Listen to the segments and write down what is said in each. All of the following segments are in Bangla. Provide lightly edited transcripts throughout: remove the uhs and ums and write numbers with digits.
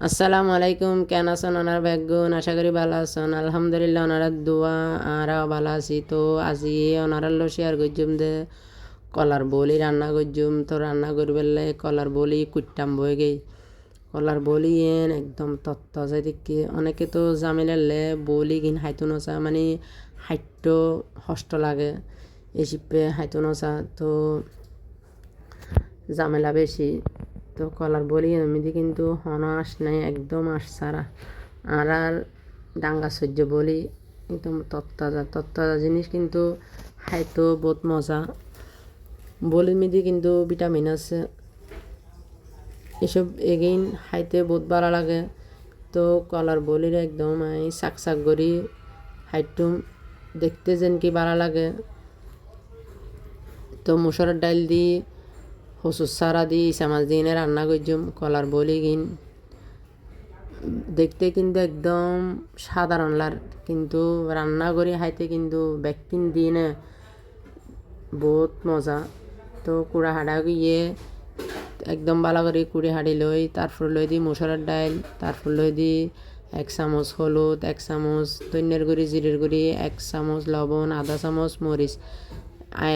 আসসালামু আলাইকুম। কেন আছেন ওনার ব্যাগুন? আশা করি ভালো আছেন। আলহামদুলিল্লাহ ওনারা দোয়া আরাও ভালো আছি। তো আজি ওনারা শেয়ার করছুম যে কলার বলি রান্না করছুম। তো রান্না করবেলে কলার বলি কুট্টাম বয়ে গেই কলার বলি একদম তত্ত্ব যায় দেখি অনেকে তো জামিলালে বলি কিন হাইতো নচা মানে হাইটো হষ্ট লাগে এই শিপে হাইতো নচা তো ঝামেলা বেশি। তো কলার বলি এমনি কিন্তু হন আস নাই একদম আস ছাড়া আর ডাঙ্গা সহ্য বলি একদম তত্তাজা জিনিস কিন্তু খাইতো বহুত মজা। বলির মধ্যে কিন্তু ভিটামিন আছে, এসব এগেইন খাইতে বহুত ভালো লাগে। তো কলার বলির একদম শাক শাক করি হাইটুম দেখতে যেন কি ভালো লাগে। তো মুসুরের ডাইল দি হসুর সারা দি ইসা মাছ দিয়ে রান্না করছুম কলার বলি কিন দেখতে কিন্তু একদম সাধারণ লার, কিন্তু রান্না করে খাইতে কিন্তু ব্যাকিন দিয়ে না বহুত মজা। তো কুড়া হাঁড়া গিয়ে একদম ভালো করে কুড়ি হাঁড়ি লই, তারপর লই দি মুসুরের ডাইল, তারপর লই দি 1 চামচ হলুদ, 1 চামচ ধনিয়ার গুঁড়ি, জিরের গুঁড়ি, 1 চামচ লবণ, আধা চামচ মরিচ,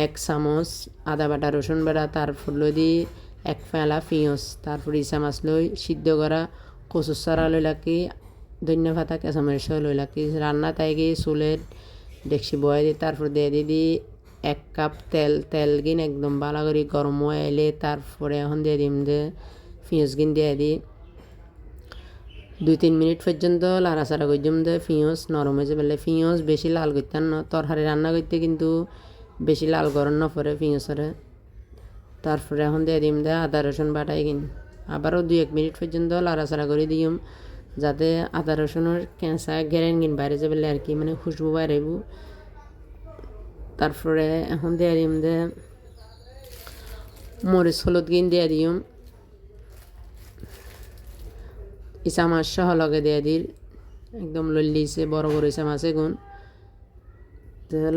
1 চামচ আদা বাটা রসুন বাটা, তারপর লই দি 1 ফেলা পিঁয়াজ, তারপর ইসা মাছ লই সিদ্ধ করা, কচুর চারা লই লাকি, ধনিয়া পাতা কাঁচামরিচ লই লাকি রান্না তাই গিয়ে চুলের ডেকসি বয়ে দিই, তারপর দিয়ে দিই 1 কাপ তেল গিন একদম ভালো করে গরম হয়ে এলে তারপরে এখন দিয়ে দিম যে পিঁয়াজ গিন দিয়ে দিই 2-3 মিনিট পর্যন্ত লাড়াচাড়া করছিলাম যে পিঁয়াজ নরম হয়ে যাবে। পিঁয়াজ বেশি লাল করতেন না, তরকারি রান্না করতে কিন্তু বেশি লাল গরম না পরে পিঁয়াজরে। তারপরে এখন দিয়ে দিম দে আদা রসুন বাটাই কিন আবারও 2-1 মিনিট পর্যন্ত লাড়াচাড়া করে দিম যাতে আদা রসুনের কেঁচা গেরেন কিন বাইরে যাবে আর কি, মানে খুশবু বাইরেব। তারপরে এখন দিয়ে দিম দে মরিচ হলুদ কিন দিয়ে দিম, ইসা মাছ সহ লগে দিয়ে দিই একদম লল্লিছে বড় বড় ইসা মাছে গুণ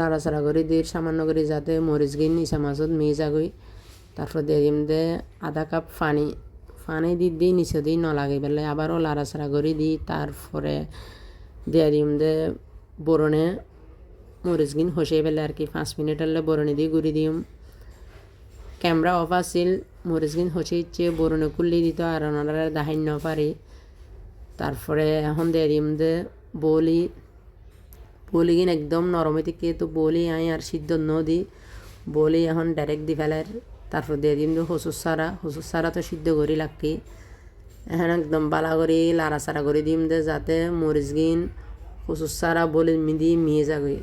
লাড়াচাড়া করে দিই সামান্য করে যাতে মরিচ গিন ইসা মাছত মিজাগই। তারপর দিয়ে দিম দে আধা কাপ পানি দিই নিচে দিই নলাগে বেলে আবারও লাড়াচাড়া করে দিই। তারপরে দিয়ে দিম দে বরণে মরিচ গিন হসে পেলে আর কি 5 মিনিট হলে বরণে দিয়ে গুড়ি দিম। ক্যামেরা অফ আসিল মরিচ গিন হসে ইচ্ছে বরণে কুল্লি দিত আর ওনারা দাহাই ন পারি। তারপরে এখন দিয়ে দিম দে বলি কিন একদম নরমে থেকে তো বলি আর সিদ্ধ দি বলি এখন ডাইরেক্ট দি ফেলার। তারপর দিয়ে দিম দে হসুর সারা তো সিদ্ধ করি লাগি এখন একদম বালা করে লাড়াচাড়া করে দিম দে যাতে মরিচ গিন হসুর সারা বলি মিদি মিয়ে যাবে।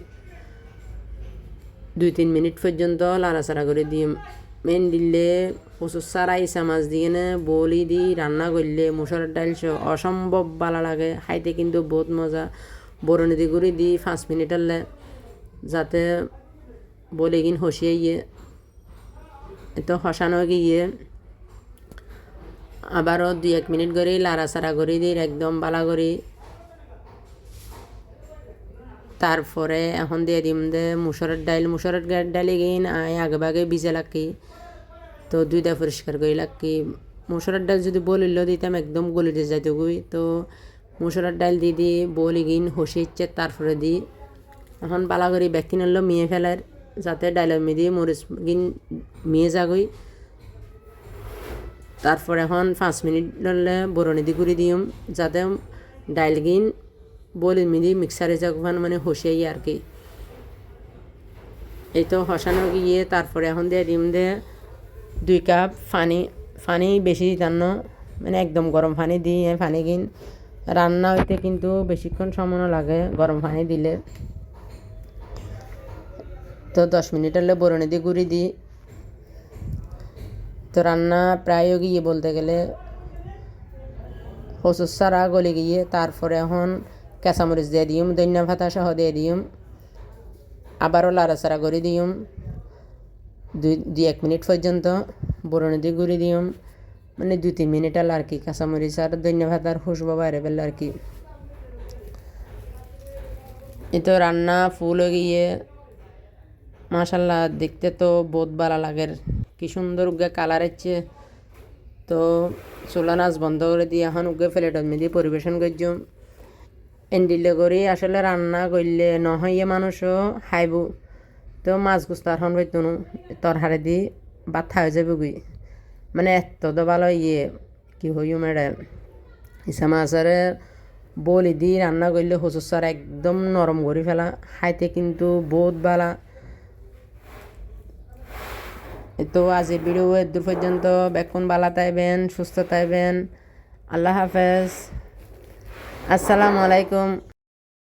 2-3 মিনিট পর্যন্ত লাড়াচাড়া করে দিম। মেন দিলে কচুর চারা ইসা মাছ দিয়ে না বলি দি রান্না করলে মুসুরের ডাইল অসম্ভব ভালো লাগে খাইতে কিন্তু বহুত মজা। বরণি দি গুঁড়ি দি 5 মিনিট হলে যাতে বলি কিন হসিয়ে গিয়ে এত হসানো গিয়ে আবারও 2-1 মিনিট করে লাড়াচাড়া করে দিই একদম ভালো করে। তারপরে এখন দিয়ে দিম দে মুসুরের ডাইলে গিন আগে ভাগে ভিজে লাগি তো দুইটা পরিষ্কার করে লাগি। মুসুরের ডাল যদি বলিল দিতাম একদম গলি দিয়ে যাইতে গই, তো মুসুরের ডাল দি বলি গিন হসে ইচ্ছে তারপরে দিই এখন বালা করে ব্যাকিন হলো মিয়ে ফেলার যাতে ডাইলের মেয়ে মরিচ গিন মিয়ে যাগই। তারপর এখন 5 মিনিট হলে বরণি দি গুঁড়ি দিম যাতে ডাইল গিন বলি মিদি মিক্সারে যাকবান মানে হসেই আর কি। এই তো হসানো গিয়ে তারপরে এখন দিয়ে দিম দে 2 কাপ পানি বেশি দিতাম না, মানে একদম গরম পানি দিয়ে পানি কিন রান্না হইতে কিন্তু বেশিক্ষণ সময় লাগে গরম পানি দিলে। তো 10 মিনিট হলে বরণি দিয়ে গুঁড়ি দিই। তো রান্না প্রায় গিয়ে বলতে গেলে হসুর সারা গলে গিয়ে তারপরে এখন কাঁচামরিচ দিয়ে দিম, ধনিয়া পাতা সহ দিয়ে দিম, আবারও লাড়াচাড়া করে দিম 2-1 মিনিট পর্যন্ত বরণি দিয়ে গুঁড়ি দিম, মানে 2-3 মিনিট হল আর কি কাঁচামরিচ আর ধনিয়া পাতার খুশবু বাইরে পেলে আর কি। এই তো রান্না ফুল হয়ে গিয়ে মাশাল্লাহ দেখতে তো বহুত ভালো লাগে, কি সুন্দর কালার হচ্ছে তো চুলা নাচ বন্ধ করে দিয়ে এখন উগে প্লেটত মেদি পরিবেশন করছুম। এন্ডিলে করি আসলে রান্না করলে নহইয়ে মানুষও খাইব। তো মাছ গুস্ত আর হন পাইতনো তরহারে দি ভাত খাওয়া যাবে গুই মানে এত তো ভালো কি হইও মেডেল ইসা মাছের বলি দি রান্না করলে হসুসার একদম নরম করে ফেলা খাইতে কিন্তু বহুত ভালা। তো আজের ভিডিও দূর পর্যন্ত বেক্ষণ ভালো তাইবেন, সুস্থ তাইবেন। আল্লাহ হাফেজ, আসসালামু আলাইকুম।